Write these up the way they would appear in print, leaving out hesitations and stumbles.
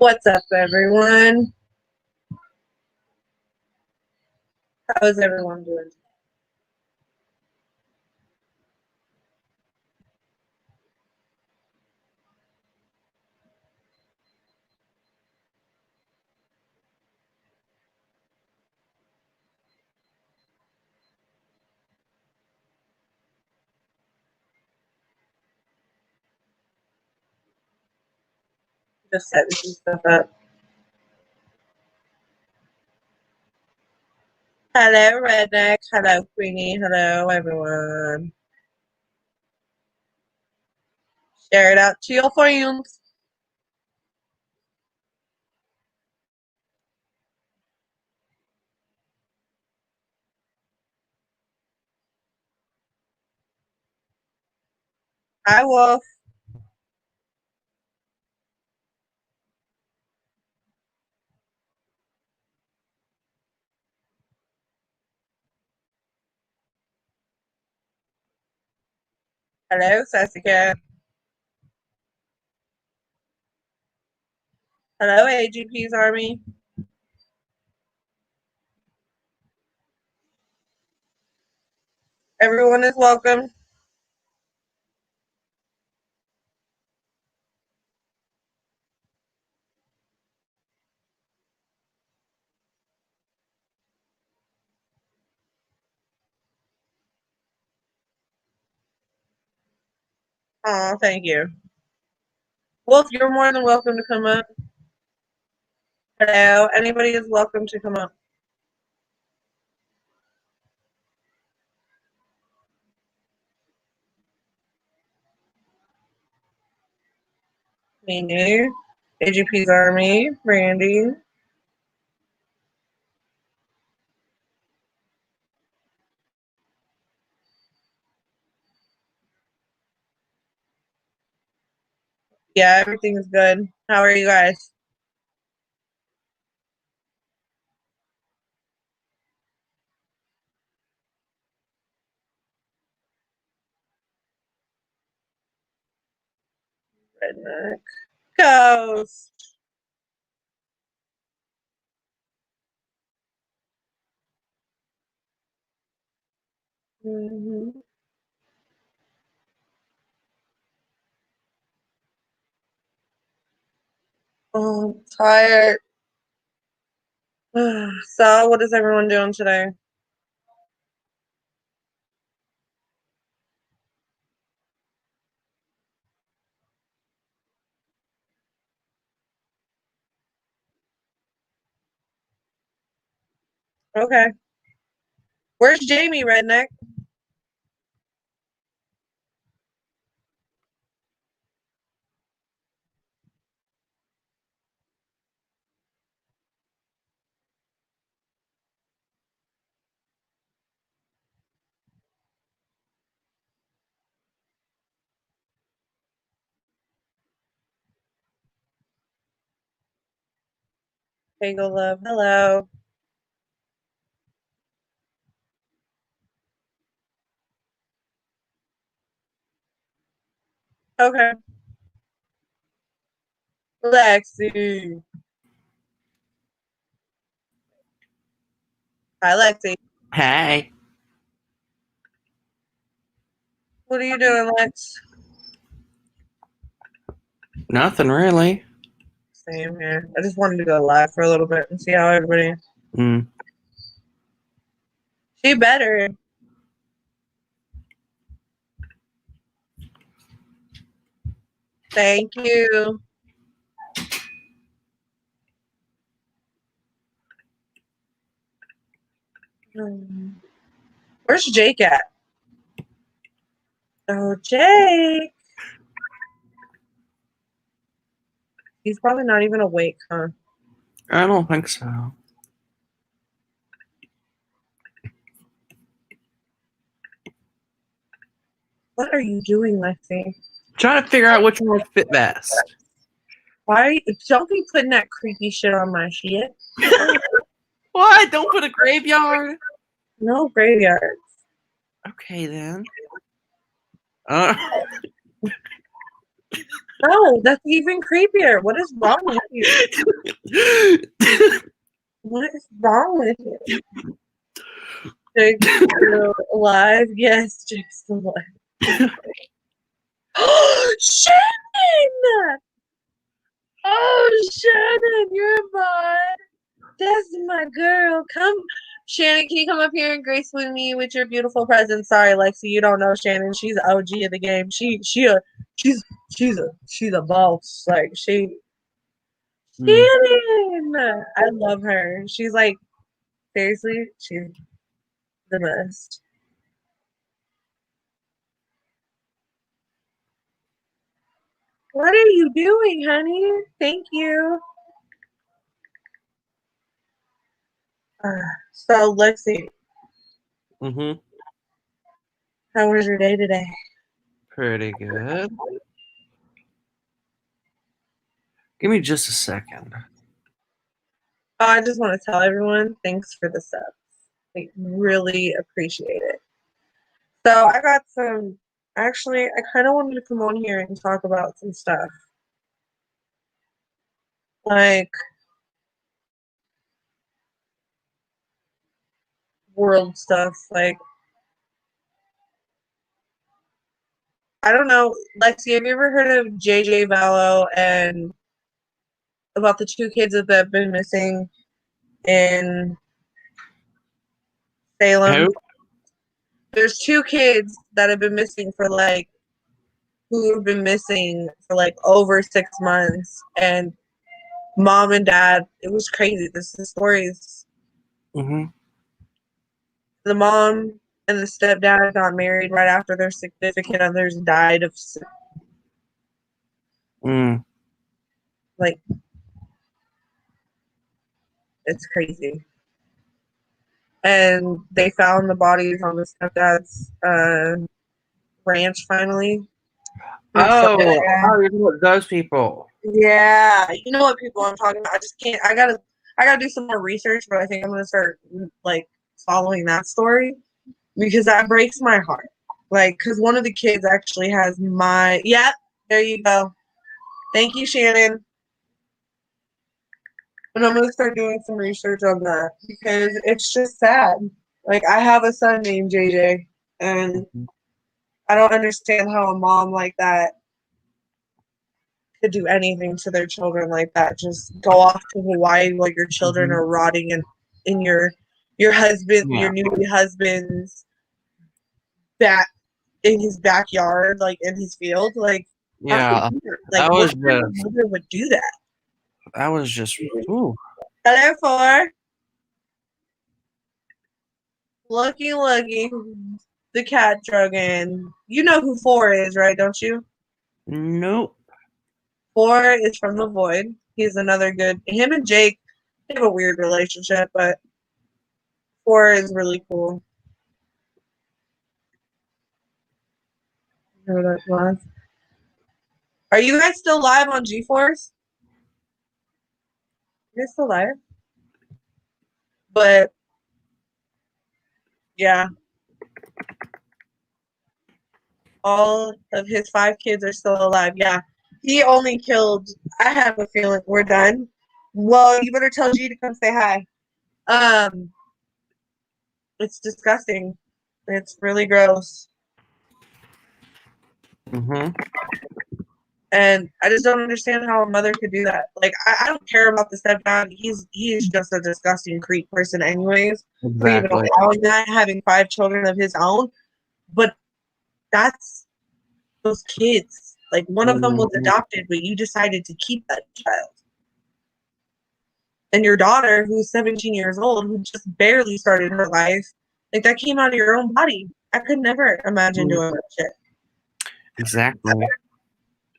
What's up, everyone? How is everyone doing? Just setting some stuff up. Hello, Redneck. Hello, Queenie. Hello, everyone. Share it out to your friends. Hi, Wolf. Hello, Sassy Cat. Hello, AGP's Army. Everyone is welcome. Oh, thank you. Wolf, you're more than welcome to come up. Hello. Anybody is welcome to come up. Me new. AGP's Army. Randy. Yeah, everything is good. How are you guys? Redneck. Ghost. Mm-hmm. Oh, I'm tired. So, what is everyone doing today? Okay. Where's Jamie, Redneck? Hey, go love. Hello. Okay. Lexi. Hi, Lexi. Hey. What are you doing, Lex? Nothing really. Same here. I just wanted to go live for a little bit and see how everybody. She better. Thank you. Where's Jake at? Oh, Jake. He's probably not even awake, huh? I don't think so. What are you doing, Lexi? Trying to figure out which one would fit best. Why? Don't be putting that creepy shit on my shit. What? Don't put a graveyard? No graveyards. Okay, then. No, that's even creepier. What is wrong with you? What is wrong with you? Jake's still alive? Yes, Jake's still alive. Oh, Shannon! Oh, Shannon, you're mine. That's my girl. Come, Shannon, can you come up here and grace with me with your beautiful presence? Sorry, Lexi, you don't know Shannon. She's the OG of the game. She's she's a boss. Like Shannon. I love her. She's like seriously, she's the best. What are you doing, honey? Thank you. So Lexi, Mm-hmm. how was your day today? Pretty good. Give me just a second. Oh, I just want to tell everyone thanks for the subs. I really appreciate it. So I got some. Actually, I kind of wanted to come on here and talk about some stuff, like world stuff. Like I don't know, Lexi, have you ever heard of JJ Vallow and about the two kids that have been missing in Salem? Who? There's two kids that have been missing for like who have been missing for like over 6 months, and mom and dad. It was crazy. This is stories. Mm-hmm. The mom and the stepdad got married right after their significant others died of Mm. like it's crazy. And they found the bodies on the stepdad's ranch finally. Oh, you're talking about those people. Yeah, you know what people I'm talking about. I just can't. I gotta do some more research, but I think I'm gonna start like following that story because that breaks my heart. Like, because one of the kids actually has my. Yep, there you go. Thank you, Shannon. And I'm gonna start doing some research on that because it's just sad. Like, I have a son named JJ, and I don't understand how a mom like that to do anything to their children like that. Just go off to Hawaii while your children are rotting in your husband, Yeah. your new husband's back in his backyard, like in his field. Like, Yeah. like That what was kind of just. mother would do that? That was just. Ooh. Hello, four. Looky, the cat drug in. You know who four is, right? Don't you? Nope. Four is from the Void. He's another good. Him and Jake, they have a weird relationship, but four is really cool. Who that was. Are you guys still live on GeForce? You're still live? But yeah, all of his 5 kids are still alive. Yeah. He only killed, I have a feeling we're done. Well, you better tell G to come say hi. Um, it's disgusting. It's really gross. Mm-hmm. And I just don't understand how a mother could do that. Like, I don't care about the stepdad. He is just a disgusting creep person, anyways. For even Exactly. allowing that, having 5 children of his own. But that's those kids. Like, one of them was adopted, but you decided to keep that child. And your daughter, who's 17 years old, who just barely started her life, like, that came out of your own body. I could never imagine doing that shit. Exactly.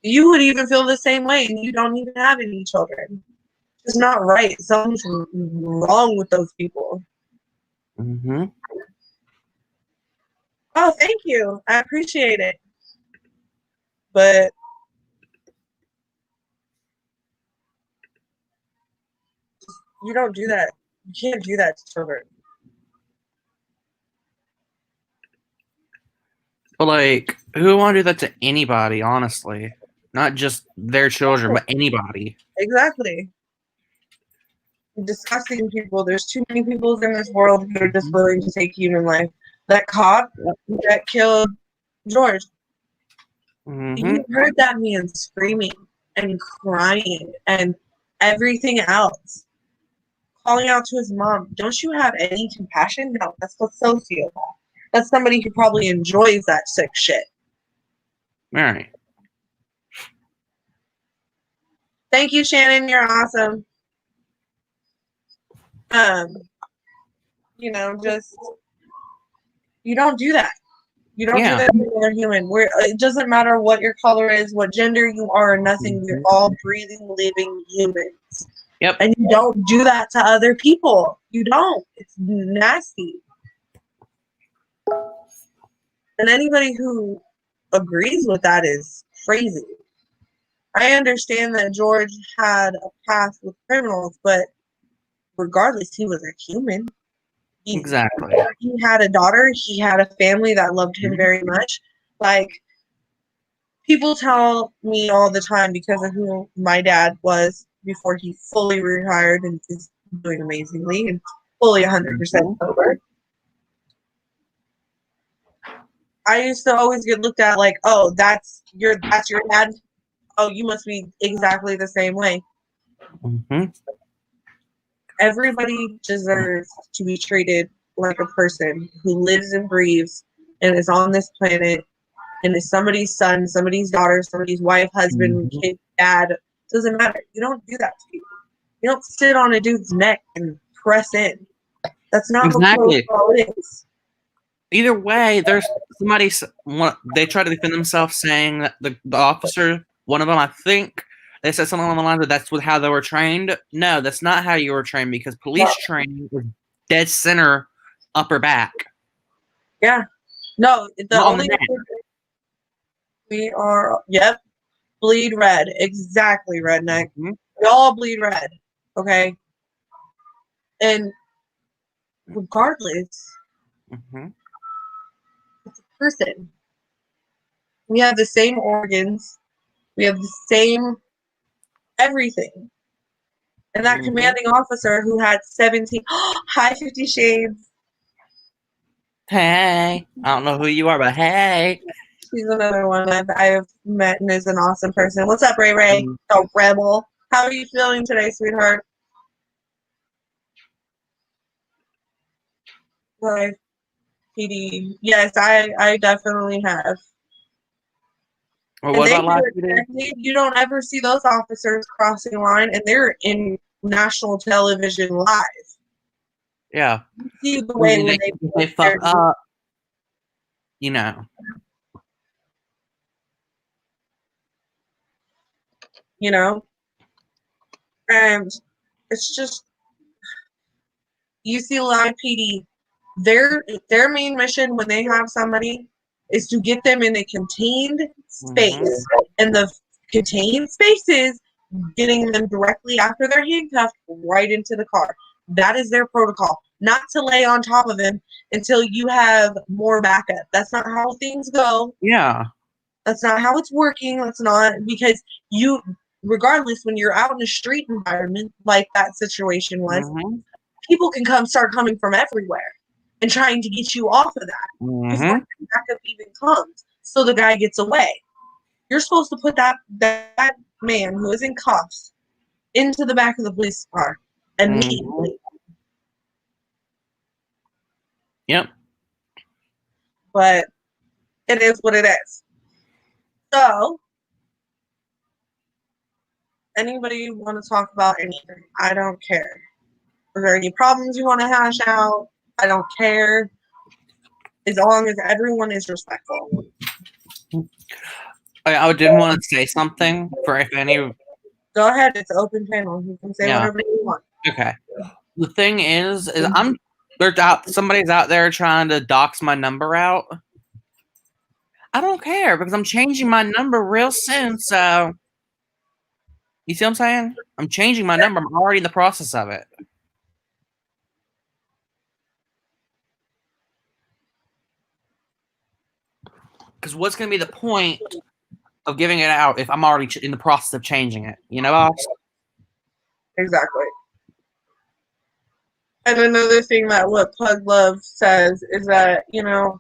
You would even feel the same way, and you don't even have any children. It's not right. Something's wrong with those people. Mm-hmm. Oh, thank you. I appreciate it. But you don't do that. You can't do that to children. But like, who would want to do that to anybody? Honestly. not just their children, but anybody. Exactly. Disgusting people. There's too many people in this world who are just willing to take human life. That cop that killed George, you heard that man screaming and crying and everything else, calling out to his mom. Don't you have any compassion? No, that's a sociopath. That's somebody who probably enjoys that sick shit. All right. Thank you, Shannon. You're awesome. Just you don't do that. You don't do that to another human. It doesn't matter what your color is, what gender you are, or nothing. We're all breathing, living humans. Yep. And you don't do that to other people. You don't. It's nasty. And anybody who agrees with that is crazy. I understand that George had a past with criminals, but regardless, he was a human. Exactly. He had a daughter. He had a family that loved him very much. Like, people tell me all the time, because of who my dad was before he fully retired and is doing amazingly and fully 100% sober. I used to always get looked at like, oh, that's your dad. Oh, you must be exactly the same way. Everybody deserves to be treated like a person who lives and breathes and is on this planet and is somebody's son, somebody's daughter, somebody's wife, husband, kid, dad. Doesn't matter. You don't do that to people. You don't sit on a dude's neck and press in. That's not what protocol is. Either way, there's somebody. They try to defend themselves, saying that the officer, one of them, I think, they said something along the lines of that's how they were trained. No, that's not how you were trained, because police training is dead center, upper back. Yeah. No, the only we are, yep, bleed red. Exactly, redneck. We all bleed red. Okay? And regardless, it's a person. We have the same organs. We have the same everything. And that commanding officer who had 17, hi 50 Shades. Hey, I don't know who you are, but hey. She's another one I've met and is an awesome person. What's up, Ray Ray? Oh, Rebel. How are you feeling today, sweetheart? Life, PD. Yes, I definitely have. Well, what about life PD? You don't ever see those officers crossing a line, and they're in national television live. Yeah. You see the way when they fuck up, you know. You know? And it's just, you see live PD, their main mission when they have somebody is to get them in a contained space. And the contained spaces, getting them directly after they're handcuffed right into the car. That is their protocol. Not to lay on top of him until you have more backup. That's not how things go. Yeah. That's not how it's working. That's not, because you, regardless, when you're out in a street environment like that situation was, people can start coming from everywhere and trying to get you off of that before the backup even comes. So the guy gets away. You're supposed to put that man who is in cuffs into the back of the police car immediately. Yep. But it is what it is. So, anybody want to talk about anything? I don't care. Are there any problems you want to hash out? I don't care. As long as everyone is respectful. I did want to say something for if any. Go ahead. It's an open panel. You can say whatever you want. Okay. The thing is somebody's out there trying to dox my number out. I don't care, because I'm changing my number real soon. So, you see what I'm saying? I'm changing my number. I'm already in the process of it. Because what's going to be the point of giving it out if I'm already in the process of changing it. You know, boss? Exactly. And another thing that what Pug Love says is that, you know,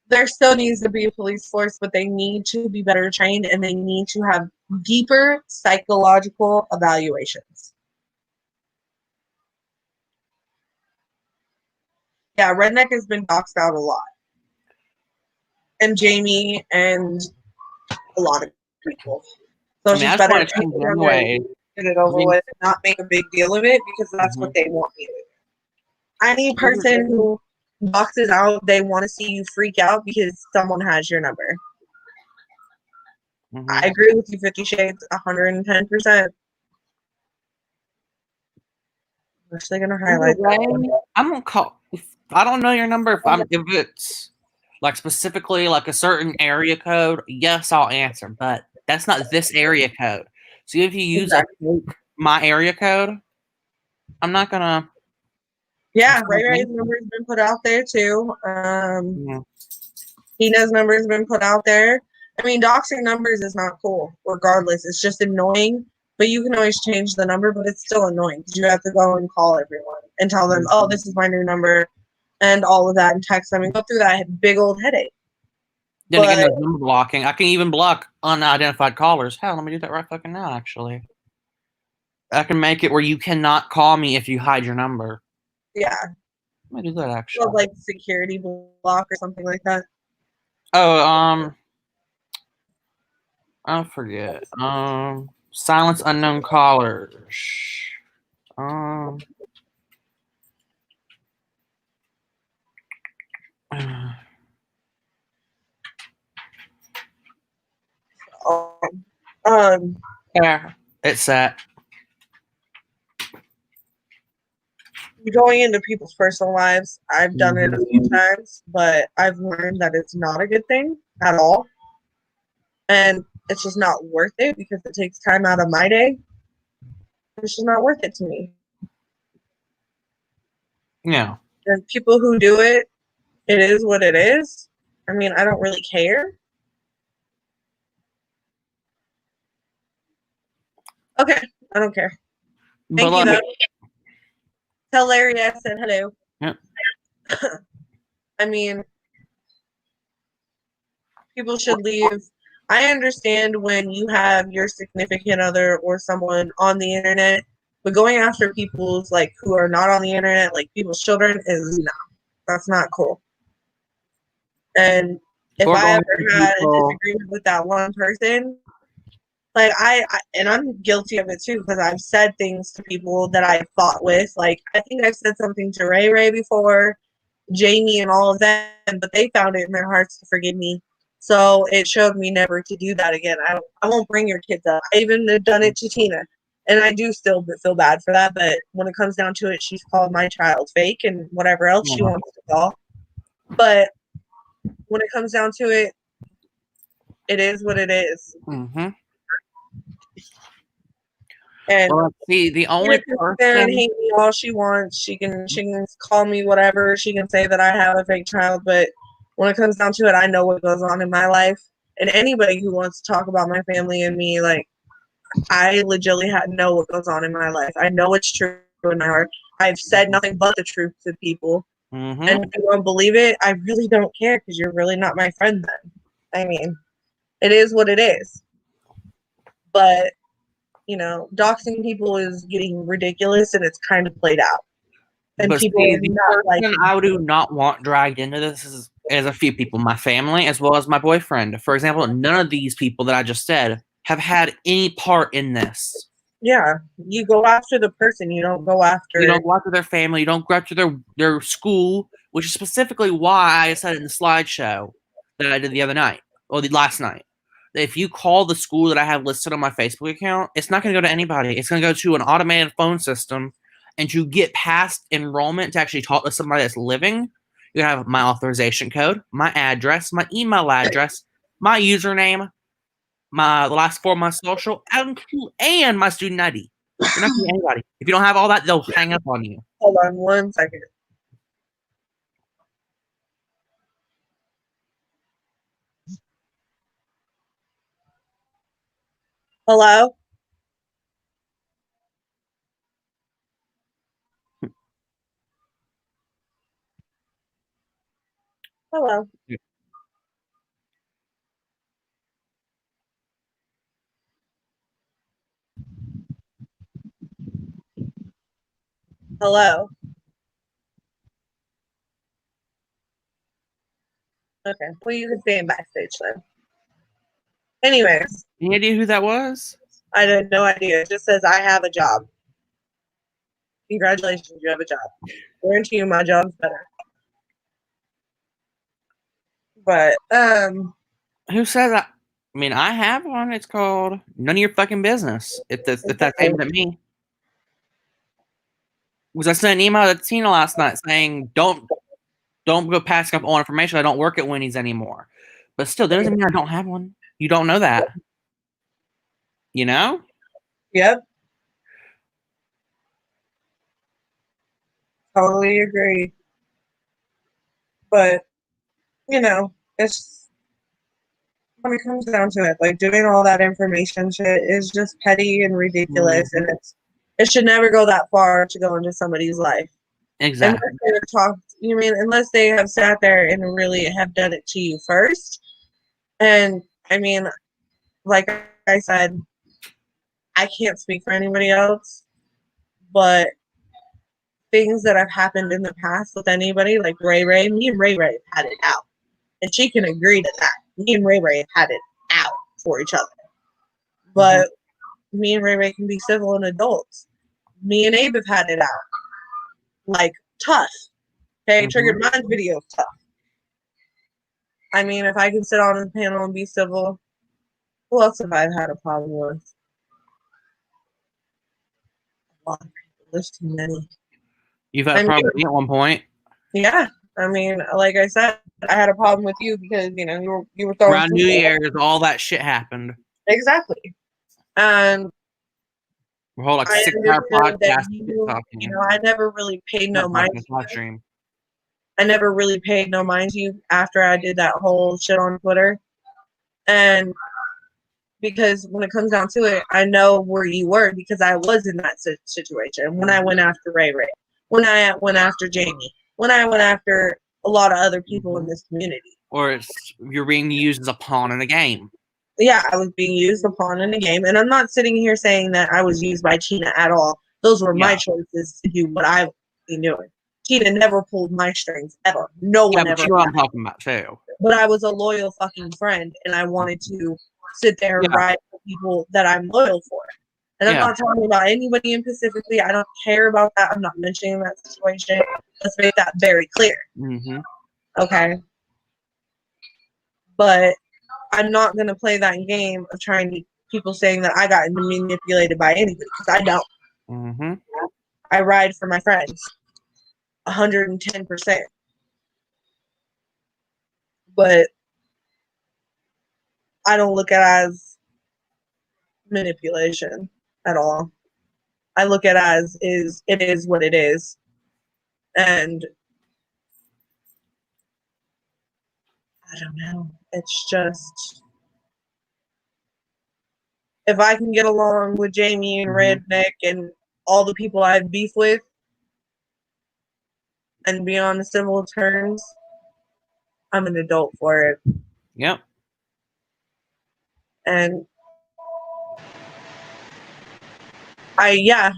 there still needs to be a police force, but they need to be better trained and they need to have deeper psychological evaluations. Yeah, Redneck has been doxxed out a lot. And Jamie and a lot of people. So it's just better to get it over with and not make a big deal of it because that's what they want you to do. Any person who doxes out, they want to see you freak out because someone has your number. I agree with you, 50 Shades, 110%. I'm actually going to highlight that. I'm going to call. If I don't know your number, if it's like specifically like a certain area code, yes, I'll answer. But that's not this area code. So if you use my area code, I'm not going to. Yeah, Ray Ray's number has been put out there too. Tina's number has been put out there. I mean, doxing numbers is not cool, regardless. It's just annoying, but you can always change the number, but it's still annoying because you have to go and call everyone and tell them, oh, this is my new number, and all of that, and text them and go through that big old headache. Then again, there's number blocking. I can even block unidentified callers. Hell, let me do that right fucking now, actually. I can make it where you cannot call me if you hide your number. Yeah. Let me do that, actually. So, like security block or something like that. Oh, I forget. Silence unknown callers. Yeah, it's that. Going into people's personal lives, I've done it a few times, but I've learned that it's not a good thing at all. And it's just not worth it because it takes time out of my day. It's just not worth it to me. Yeah. And people who do it, it is what it is. I mean, I don't really care. Okay, I don't care. Thank you, though. Tell Larry I said hello. Yep. I mean, people should leave. I understand when you have your significant other or someone on the internet, but going after people's like who are not on the internet, like people's children, is no. That's not cool. And if I ever had a disagreement with that one person, like and I'm guilty of it too because I've said things to people that I fought with. Like I think I've said something to Ray Ray before, Jamie, and all of them, but they found it in their hearts to forgive me. So it showed me never to do that again. I won't bring your kids up. I even have done it to Tina, and I do still feel bad for that. But when it comes down to it, she's called my child fake and whatever else she wants to call. But when it comes down to it, it is what it is. Mm-hmm. And see, the only person hate me all she wants. She can call me whatever. She can say that I have a fake child, but when it comes down to it, I know what goes on in my life. And anybody who wants to talk about my family and me, like I legitimately know what goes on in my life. I know it's true in my heart. I've said nothing but the truth to people. And if you don't believe it, I really don't care because you're really not my friend then. I mean, it is what it is. But you know, doxing people is getting ridiculous and it's kind of played out. And but people see, the person I do not want dragged into this is a few people, my family as well as my boyfriend. For example, none of these people that I just said have had any part in this. Yeah, you go after the person. You don't go after. You don't go after their family. You don't go after their school, which is specifically why I said it in the slideshow that I did the other night or the last night. If you call the school that I have listed on my Facebook account, it's not going to go to anybody. It's going to go to an automated phone system. And to get past enrollment to actually talk to somebody that's living, you have my authorization code, my address, my email address, my username, the last 4 of my social, and my student ID. You're not going to anybody. If you don't have all that, they'll hang up on you. Hold on 1 second. Hello? Hello? Hello? Okay. Well, you can stay in backstage then. Anyways, Any idea who that was? I had no idea. It just says I have a job. Congratulations, you have a job. Guarantee you my job's better. But Who says I? I mean, I have one. It's called "None of Your Fucking Business." If that's aimed at me, because I sent an email to Tina last night saying, "Don't go passing up all information. I don't work at Winnie's anymore." But still, that doesn't mean I don't have one. You don't know that, you know? yep, totally agree. But it's when it comes down to it, like doing all that information shit is just petty and ridiculous, and it should never go that far to go into somebody's life. Exactly. Unless they have talked, unless they have sat there and really have done it to you first. And I mean, like I said, I can't speak for anybody else, but things that have happened in the past with anybody, like Ray Ray, me and Ray Ray had it out. And she can agree to that. Me and Ray Ray had it out for each other. But me and Ray Ray can be civil and adults. Me and Abe have had it out. Like, tough. Okay, Triggered Minds video tough. I mean, if I can sit on the panel and be civil, who else have I had a problem with? A lot of people. There's too many. You've had a problem with me at one point. Yeah. I mean, like I said, I had a problem with you because, you were throwing around New Year's, all that shit happened. Exactly. And we're whole like 6-hour podcast. I never really paid no mind to you. I never really paid no mind to you after I did that whole shit on Twitter. And because when it comes down to it, I know where you were because I was in that situation when I went after Ray Ray, when I went after Jamie, when I went after a lot of other people in this community. Or you're being used as a pawn in a game. Yeah, I was being used a pawn in a game. And I'm not sitting here saying that I was used by Tina at all. Those were my choices to do what I've been doing. Tina never pulled my strings, ever. No one ever. You know what I'm talking about, too. But I was a loyal fucking friend, and I wanted to sit there and ride for people that I'm loyal for. And I'm not talking about anybody in specifically. I don't care about that. I'm not mentioning that situation. Let's make that very clear. Okay? But I'm not going to play that game of trying to people saying that I got manipulated by anybody, because I don't. I ride for my friends 110%. But I don't look at it as manipulation at all. I look at it as it is what it is. And I don't know. It's just, if I can get along with Jamie and Redneck and all the people I have beef with and be on civil terms, I'm an adult for it. Yep. And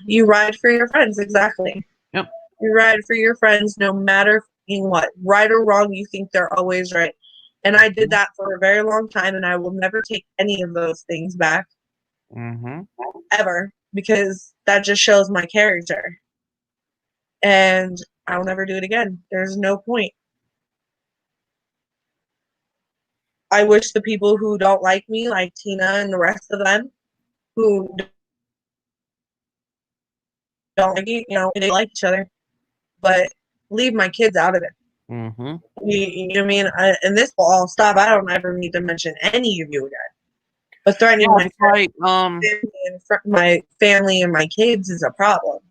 you ride for your friends, exactly. Yep. You ride for your friends no matter what. Right or wrong, you think they're always right. And I did that for a very long time, and I will never take any of those things back. Ever. Because that just shows my character. And I'll never do it again. There's no point. I wish the people who don't like me, like Tina and the rest of them, who don't like me, they like each other, but leave my kids out of it. You know what I mean? And this will all stop. I don't ever need to mention any of you again. But threatening my family and my kids is a problem.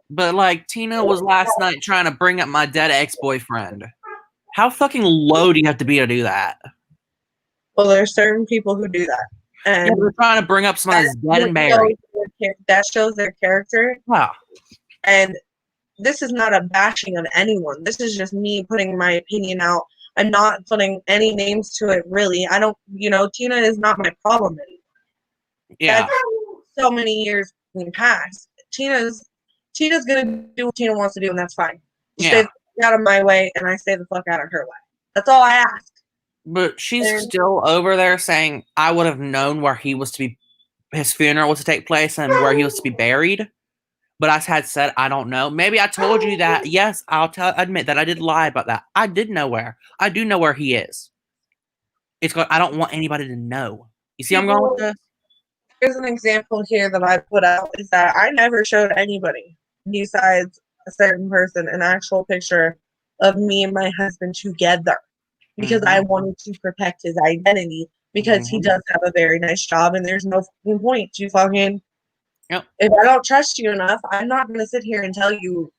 But like Tina was last night trying to bring up my dead ex-boyfriend. How fucking low do you have to be to do that? Well, there's certain people who do that. And yeah, they're trying to bring up someone that's dead and buried. That shows their character. Wow. And this is not a bashing of anyone. This is just me putting my opinion out. I'm not putting any names to it, really. I don't, Tina is not my problem anymore. Yeah. That's so many years past. Tina's gonna do what Tina wants to do, and that's fine. She stays out of my way, and I stay the fuck out of her way. That's all I ask. But she's still over there saying, I would have known where he was to be, his funeral was to take place and where he was to be buried. But I had said, I don't know. Maybe I told you that. Yes, admit that I did lie about that. I did know where. I do know where he is. I don't want anybody to know. You see, I'm going with this? Here's an example here that I put out is that I never showed anybody besides a certain person an actual picture of me and my husband together because I wanted to protect his identity because he does have a very nice job and there's no fucking point to fucking. Yep. If I don't trust you enough, I'm not going to sit here and tell you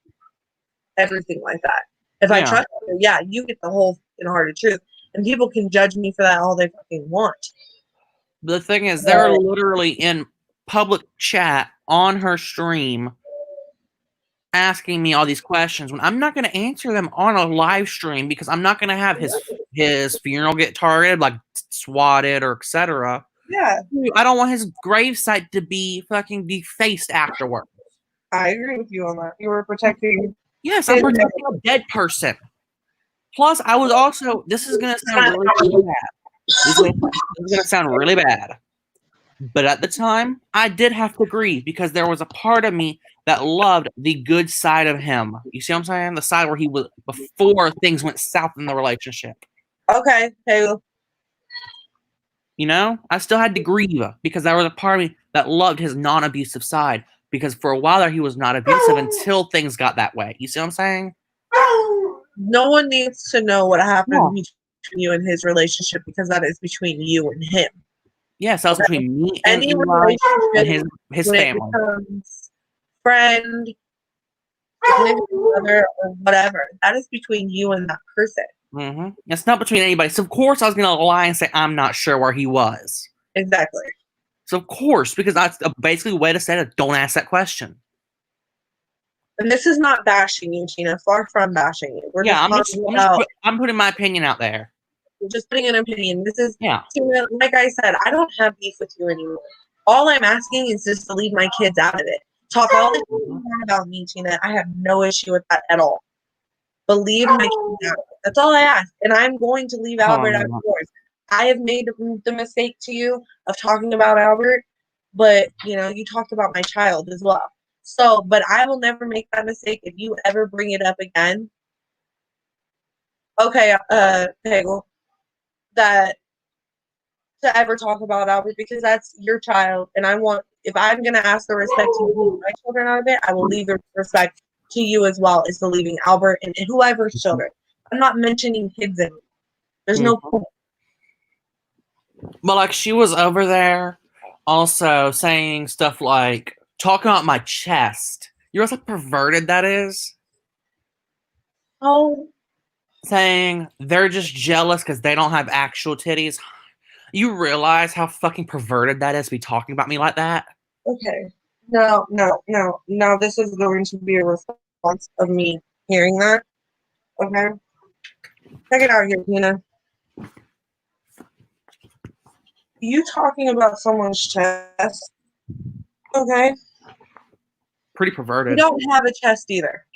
everything like that. If I trust you, you get the whole fucking hearted truth. And people can judge me for that all they fucking want. The thing is, they're literally in public chat on her stream asking me all these questions when I'm not going to answer them on a live stream because I'm not going to have his funeral get targeted, like swatted or etc. Yeah. I don't want his gravesite to be fucking defaced afterwards. I agree with you on that. You were protecting. Yes, I'm protecting a dead person. Plus, I was also. This is gonna sound really bad. This is gonna sound really bad. But at the time, I did have to grieve because there was a part of me that loved the good side of him. You see what I'm saying? The side where he was before things went south in the relationship. Okay. You know, I still had to grieve because there was a part of me that loved his non-abusive side. Because for a while there, he was not abusive until things got that way. You see what I'm saying? No one needs to know what happened between you and his relationship because that is between you and him. Yes, that was between me and Eli and his family. It becomes friend, brother, or whatever. That is between you and that person. It's not between anybody. So, of course, I was going to lie and say I'm not sure where he was. Exactly. So, of course, because that's basically a way to say it. Don't ask that question. And this is not bashing you, Tina. Far from bashing you. I'm putting my opinion out there. We're just putting an opinion. This is, Tina, like I said, I don't have beef with you anymore. All I'm asking is just to leave my kids out of it. Talk all this about me, Tina. I have no issue with that at all. But leave my kids out. That's all I ask. And I'm going to leave Albert out of yours. I have made the mistake to you of talking about Albert, but you talked about my child as well. So, but I will never make that mistake if you ever bring it up again. Okay, Peggle, that to ever talk about Albert because that's your child, and if I'm gonna ask the respect to leave my children out of it, I will leave the respect to you as well as to leaving Albert and whoever's children. I'm not mentioning kids anymore. There's no point. But like she was over there also saying stuff like talking about my chest. You know how perverted that is? Oh. Saying they're just jealous because they don't have actual titties. You realize how fucking perverted that is to be talking about me like that? Okay. No. This is going to be a response of me hearing that. Okay. Check it out here, Tina. You talking about someone's chest, okay? Pretty perverted. You don't have a chest either.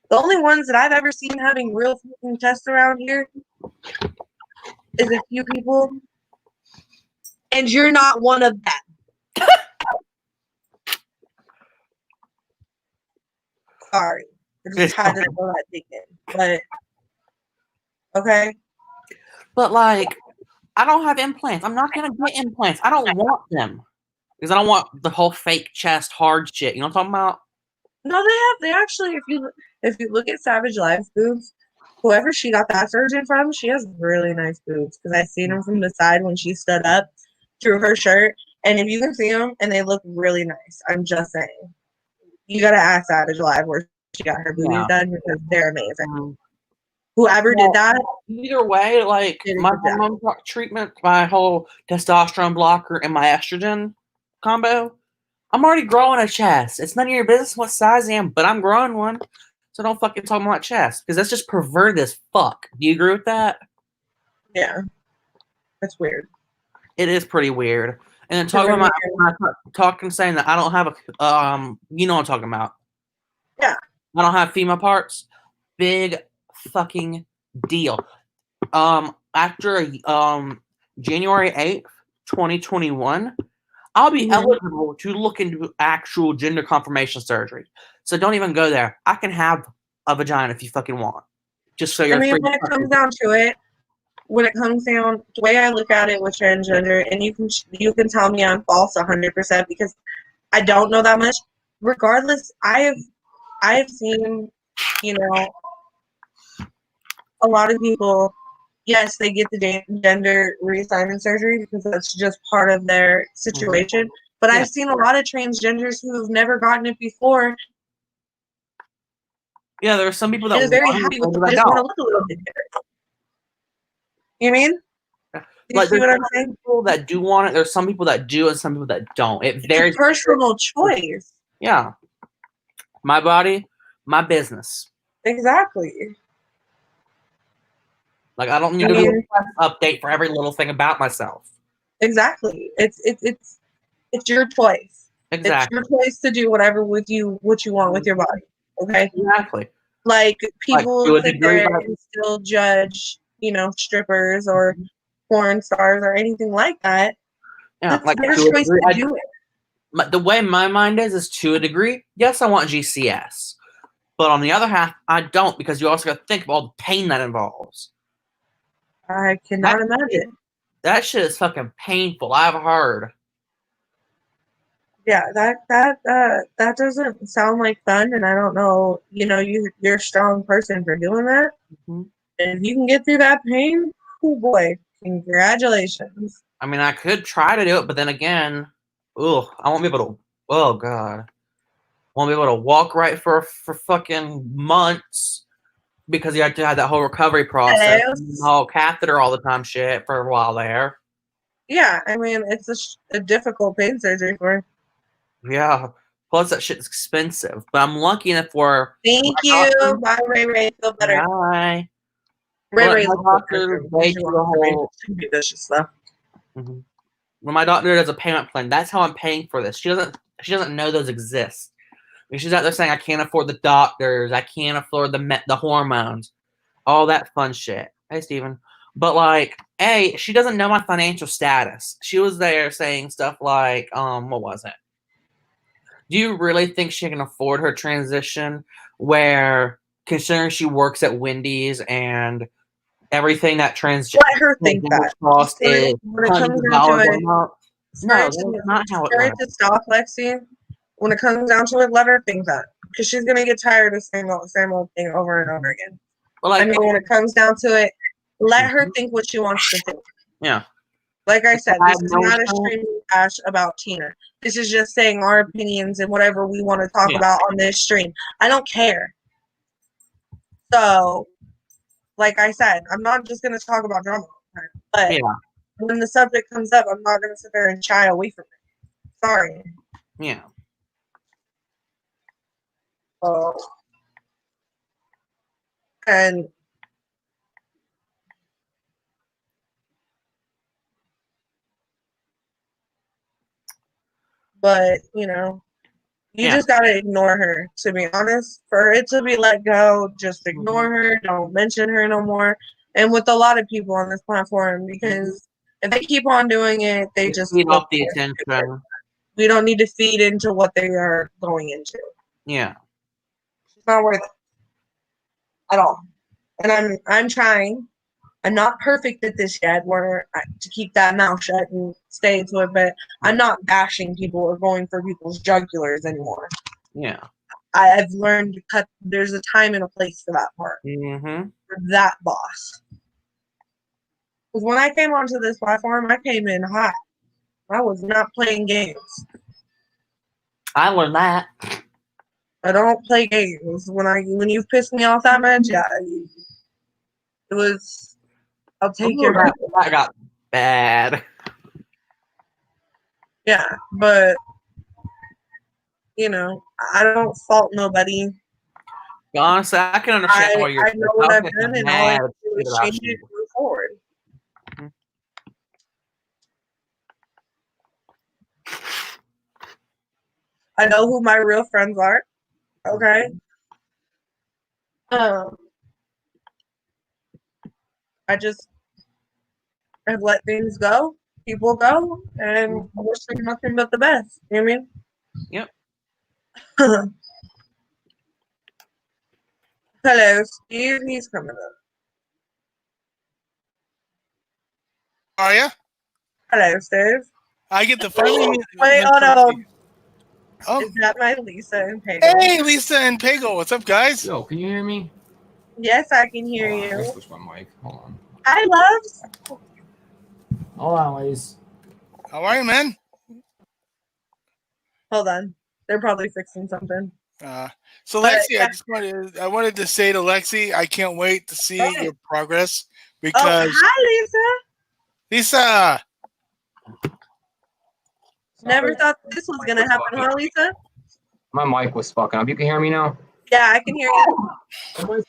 The only ones that I've ever seen having real fucking chests around here is a few people, and you're not one of them. Sorry. I just had to throw that thing in. But, okay? But, like, I don't have implants. I'm not going to get implants. I don't want them. Because I don't want the whole fake chest hard shit. You know what I'm talking about? No, they actually, if you look at Savage Live's boobs, whoever she got that surgeon from, she has really nice boobs. Because I seen them from the side when she stood up through her shirt. And if you can see them, and they look really nice. I'm just saying. You got to ask Savage Live where she got her boobies done because they're amazing. Whoever did that Either way, like did a my good job. hormone treatment, my whole testosterone blocker, and my estrogen combo, I'm already growing a chest. It's none of your business what size I am, but I'm growing one. So don't fucking talk about my chest because that's just perverted as fuck. Do you agree with that? Yeah, that's weird. It is pretty weird. And then talking about talking saying that I don't have a you know what I'm talking about. Yeah. I don't have female parts. Big fucking deal. After January 8th, 2021, I'll be eligible to look into actual gender confirmation surgery. So don't even go there. I can have a vagina if you fucking want. Just so you're I mean, free. when it comes down to it, the way I look at it with transgender, and you can tell me I'm false 100% because I don't know that much. Regardless, I have seen, you know, a lot of people. Yes, they get the gender reassignment surgery because that's just part of their situation. But I've seen a lot of transgenders who have never gotten it before. Yeah, there are some people that are very happy with it. Just want to look a little bit different. You mean? You see what I'm saying? People that do want it. There's some people that do, and some people that don't. It varies. It's a personal choice. Yeah. My body, my business. Exactly. Like I don't need to do a press update for every little thing about myself. Exactly. It's your choice. Exactly. It's your choice to do what you want with your body. Okay. Exactly. Like people sit there and still judge, strippers or porn stars or anything like that. Yeah, that's their choice to do it. The way my mind is to a degree, yes, I want GCS. But on the other hand, I don't because you also got to think of all the pain that involves. I cannot imagine. That shit is fucking painful. I've heard. Yeah, that doesn't sound like fun, and I don't know. You're a strong person for doing that. Mm-hmm. And if you can get through that pain, oh boy, congratulations. I mean, I could try to do it, but then again, I won't be able to. Oh god, won't be able to walk right for fucking months because you have to have that whole recovery process, whole catheter all the time, shit for a while there. Yeah, I mean it's a difficult pain surgery for. Yeah, plus that shit's expensive. But I'm lucky enough for. Thank you. Bye, Ray Ray. Feel better. Bye. Ray Ray's doctor they do a whole vicious stuff. Mm-hmm. When my doctor does a payment plan, that's how I'm paying for this. She doesn't know those exist. I mean, she's out there saying I can't afford the doctors, I can't afford the hormones, all that fun shit. Hey, Steven. But like, she doesn't know my financial status. She was there saying stuff like, what was it? Do you really think she can afford her transition? Where considering she works at Wendy's and everything that let her think that cost is hundreds of dollars a month. No, that's not how it works. To stop, Lexi. When it comes down to it, let her think that because she's gonna get tired of the same old thing over and over again. Well, I mean, when it comes down to it, let her think what she wants to think. Yeah. Like I said, this is not a stream bash about Tina. This is just saying our opinions and whatever we want to talk about on this stream. I don't care. So, like I said, I'm not just going to talk about drama. But when the subject comes up, I'm not going to sit there and shy away from it. Sorry. Yeah. And but you just gotta ignore her, to be honest. For it to be let go, just ignore her, don't mention her no more. And with a lot of people on this platform, because if they keep on doing it, they just feed off the attention. We don't need to feed into what they are going into. Yeah. It's not worth it at all. And I'm trying. I'm not perfect at this yet, to keep that mouth shut and stay to it, but I'm not bashing people or going for people's jugulars anymore. Yeah. I've learned to cut. There's a time and a place for that part. Mm-hmm. For that boss. Because when I came onto this platform, I came in hot. I was not playing games. I learned that. I don't play games. When you've pissed me off that much, yeah. It was. I'll take Ooh, your. that got bad. Yeah, but I don't fault nobody. Honestly, I can understand why you're. I know what I've done, and all I have to do is change it and move forward. I know who my real friends are. Okay. I just have let things go, people go, and wish them nothing but the best. You know what I mean? Yep. Hello, Steve. He's coming up. Are you? Hello, Steve. I get the finally. Wait, hold on. Oh. Is that my Lisa and Pago? Hey, Lisa and Pago. What's up, guys? Yo, can you hear me? Yes, I can hear you. I switched my mic. Hold on. Hi, loves. Hold on, ladies. How are you, man? Hold on. They're probably fixing something. So, Lexi, I wanted to say to Lexi, I can't wait to see your progress because. Oh, hi, Lisa. Lisa. Never thought this was gonna happen, huh, Lisa? My mic was fucking up. You can hear me now? Yeah, I can hear you. I'm running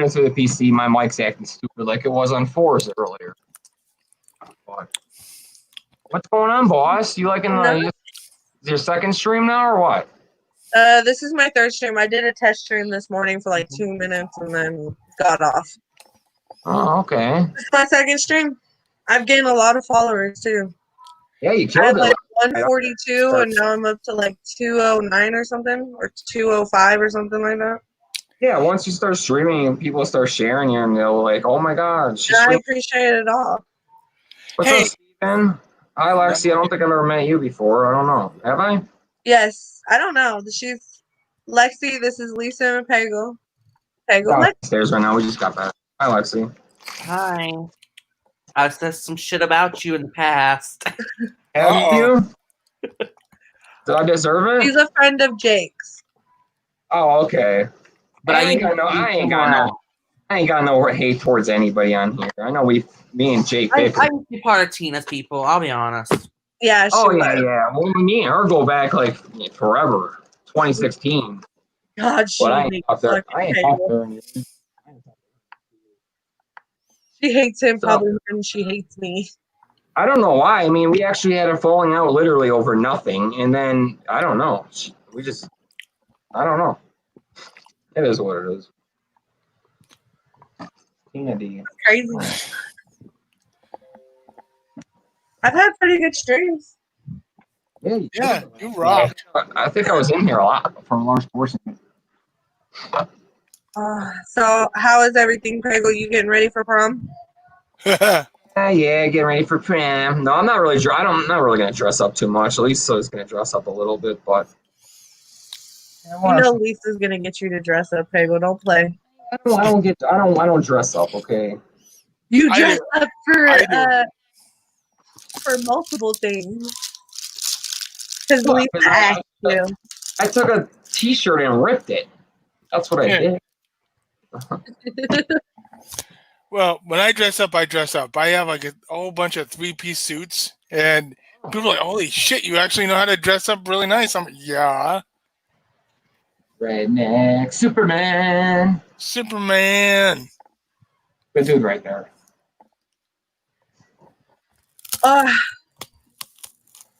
through the PC. My mic's acting stupid like it was on fours earlier. What's going on, boss? You liking your second stream now or what? This is my third stream. I did a test stream this morning for like 2 minutes and then got off. Oh, okay. This is my second stream. I've gained a lot of followers too. Yeah, you killed I had it. like 142 and now I'm up to like 209 or something, or 205 or something like that. Yeah, once you start streaming and people start sharing you and they're like, oh my god. I appreciate it all. What's up, Steven? Hi, Lexi. I don't think I've ever met you before. I don't know. Have I? Yes. I don't know. She's Lexi. This is Lisa and Pago. Pago, Lexi. Upstairs right now. We just got back. Hi, Lexi. Hi. I said some shit about you in the past. Have you? Did I deserve it? She's a friend of Jake's. Oh, okay. But I ain't got no hate towards anybody on here. I know me and Jake. I used to be part of Tina's people. I'll be honest. Yeah. Yeah. Well, me and her go back like forever. 2016. God, she hates She hates him probably more than she hates me. I don't know why. I mean, we actually had a falling out literally over nothing, and then I don't know. I don't know. It is what it is. Tina D. Crazy. I've had pretty good streams. Yeah, you rock. I think I was in here a lot for a large portion. So how is everything, Pago? You getting ready for prom? Yeah, getting ready for prom. No, I'm not really. I'm not really gonna dress up too much. Lisa's gonna dress up a little bit, but you know Lisa's gonna get you to dress up, Pago. Don't play. I don't dress up. Okay. You dress up for multiple things. Because Lisa asked you. I took a T-shirt and ripped it. That's what I did. Well, when I dress up, I dress up. I have like a whole bunch of 3-piece suits, and people are like, "Holy shit, you actually know how to dress up really nice." I'm like, yeah. Redneck Superman. Good dude right there.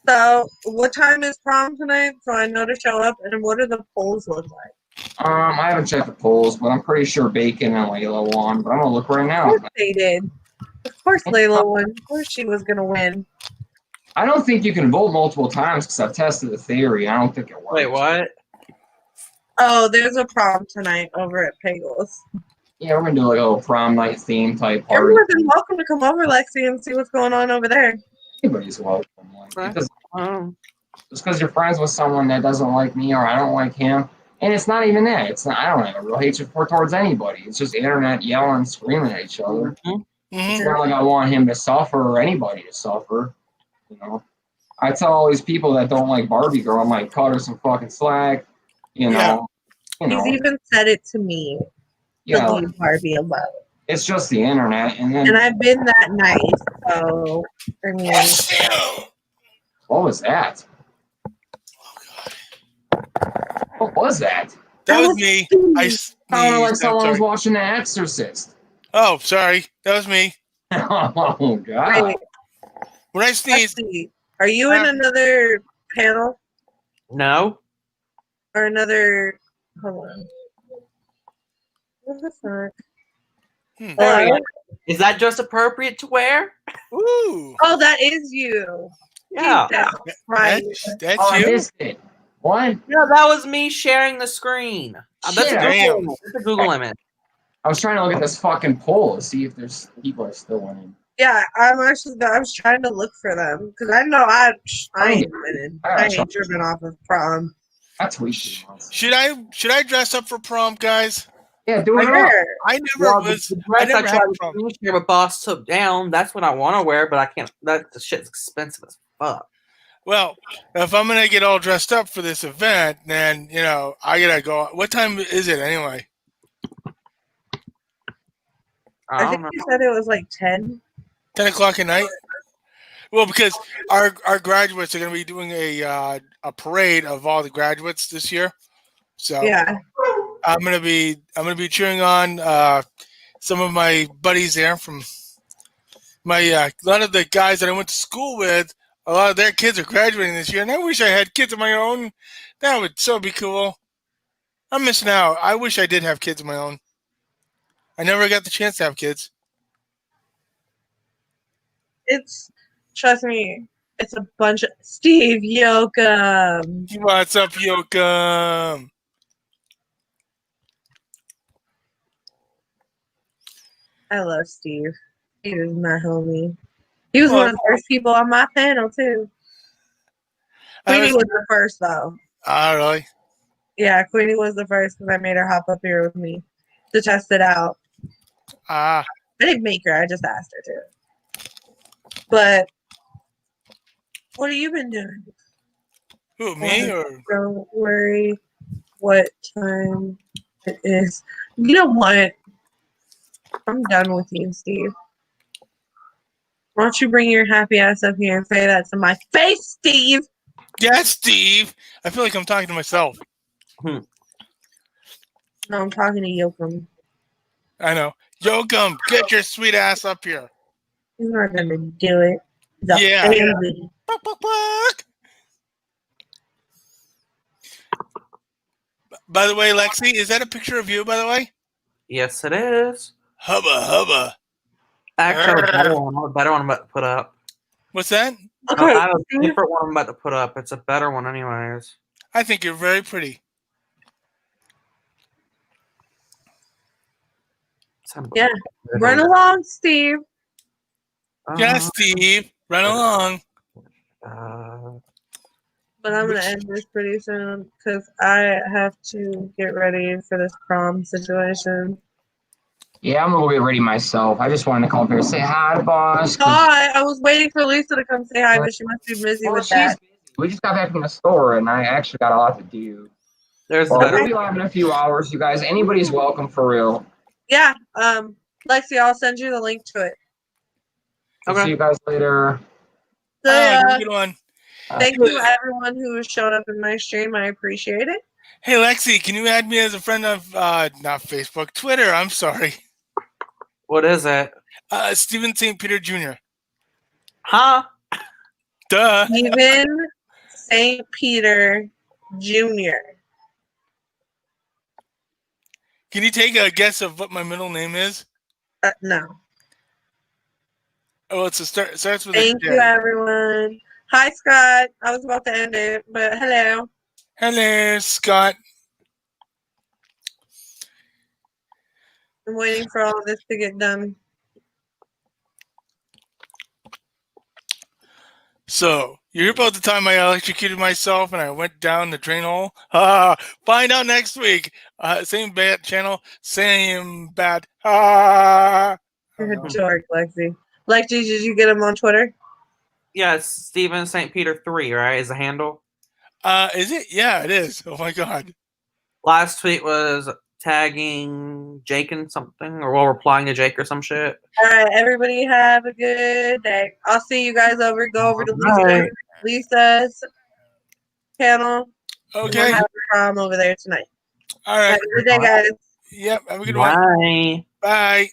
So what time is prom tonight? So I know to show up. And what do the polls look like? I haven't checked the polls, but I'm pretty sure Bacon and Layla won. But I'm gonna look right now. Of course they did. Of course Layla won. Of course she was gonna win. I don't think you can vote multiple times because I've tested the theory. I don't think it works. Wait, what? Oh, there's a prom tonight over at Pago's. Yeah, we're gonna do like a little prom night theme type party. You're more than welcome to come over, Lexi, and see what's going on over there. Anybody's welcome. Just because you're friends with someone that doesn't like me or I don't like him, and it's not even that. It's not. I don't have a real hatred towards anybody. It's just internet yelling, screaming at each other. It's not like I want him to suffer or anybody to suffer. You know, I tell all these people that don't like Barbie girl, I'm like, cut her some fucking slack. You know. He's even said it to me. To leave Barbie alone. It's just the internet, and then And I've been that nice, so I mean, what was that? What was that? That was me. I Sounded like sneezed. someone was I'm sorry. watching The Exorcist. Oh, sorry. That was me. Oh God! wait, When I let's sneezed, see. Are you in another panel No. or another? Hold on. What the fuck? There we Hello? go. Is that just appropriate to wear? ooh, Oh, that is you. Yeah. That's right. that's Oh, I you. missed it. What? No, that was me sharing the screen. That's a Shit, Google damn. image. That's a Google image. I was trying to look at this fucking poll to see if there's people are still in. Yeah, I was trying to look for them because I know I ain't winning. I ain't driven off of prom. That's weak. Should I dress up for prom, guys? Yeah, do it up. Sure. I never Well, was. the I dress I never tried had to prom. screen share, but boss took down. That's what I want to wear, but I can't. That the shit's expensive as fuck. Well, if I'm gonna get all dressed up for this event, then I gotta go. What time is it anyway? I think know. you said it was like 10. 10 o'clock at night. Well, because our graduates are gonna be doing a parade of all the graduates this year, so Yeah. I'm gonna be cheering on some of my buddies there from my a lot of the guys that I went to school with. A lot of their kids are graduating this year, and I wish I had kids of my own. That would so be cool. I'm missing out. I wish I did have kids of my own. I never got the chance to have kids. Trust me, it's a bunch of Steve Yoakum. What's up, Yoakum? I love Steve. He is my homie. He was one of the first people on my panel too. Queenie was the first though. Oh, really? Yeah, Queenie was the first because I made her hop up here with me to test it out. Ah. I didn't make her, I just asked her to. But what have you been doing? Who, me or? Don't worry what time it is. You know what? I'm done with you, Steve. Why don't you bring your happy ass up here and say that to my face, Steve? Yes, Steve. I feel like I'm talking to myself. No, I'm talking to Yoakum. I know. Yoakum, get your sweet ass up here. He's not gonna do it. He's a Yeah. family. By the way, Lexi, is that a picture of you, by the way? Yes, it is. Hubba. Actually, I have a better one. I have a better one I'm about to put up. What's that? No, I have a different one I'm about to put up. It's a better one, anyways. I think you're very pretty. Yeah. Run along, Steve. Yes, Steve. Run along. But I'm going to end this pretty soon because I have to get ready for this prom situation. Yeah, I'm gonna get ready myself. I just wanted to come up here and say hi, boss. Hi. I was waiting for Lisa to come say hi, but she must be busy with that. Busy. We just got back from the store, and I actually got a lot to do. There's we'll be live in a few hours, you guys. Anybody's welcome for real. Yeah. Lexi, I'll send you the link to it. Okay. See you guys later. Good one. Thank you, everyone who has shown up in my stream. I appreciate it. Hey, Lexi, can you add me as a friend of not Facebook, Twitter? I'm sorry. What is it? Stephen St. Peter Jr. Huh? Duh. Stephen St. Peter Jr. Can you take a guess of what my middle name is? No. Oh, starts with Thank you, everyone. Hi, Scott. I was about to end it, but hello. Hello, Scott. I'm waiting for all of this to get done. So, you hear about the time I electrocuted myself and I went down the drain hole? Find out next week. Same bad channel, same bad. You're a dork, Lexi. Lexi, did you get him on Twitter? Yeah, it's Stephen St. Peter 3, right? Is the handle? Is it? Yeah, it is. Oh my god. Last tweet was tagging Jake and something, or while replying to Jake or some shit. All right, everybody have a good day. I'll see you guys over. Go over to Right. Lisa's channel. We're Okay. having a prom over there tonight. All right. Have a good day, guys. Yep. Have a good one. Bye. Bye.